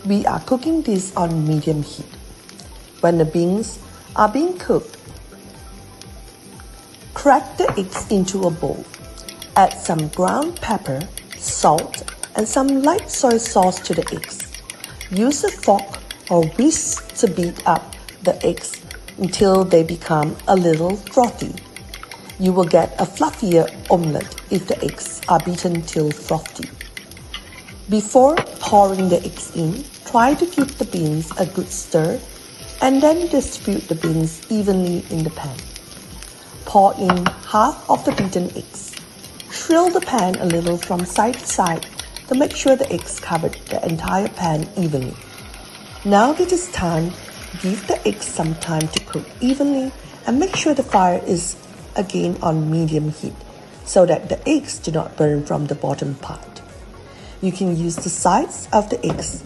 We are cooking this on medium heat. When the beans are being cooked, crack the eggs into a bowl. Add some ground pepper, salt, and some light soy sauce to the eggs. Use a fork or whisk to beat up the eggs until they become a little frothy. You will get a fluffier omelette if the eggs are beaten till frothy. Before pouring the eggs in, try to give the beans a good stir and then distribute the beans evenly in the pan. Pour in half of the beaten eggs. Swirl the pan a little from side to side to make sure the eggs covered the entire pan evenly. Now it is time, give the eggs some time to cook evenly and make sure the fire is again on medium heat so that the eggs do not burn from the bottom part. You can use the sides of the eggs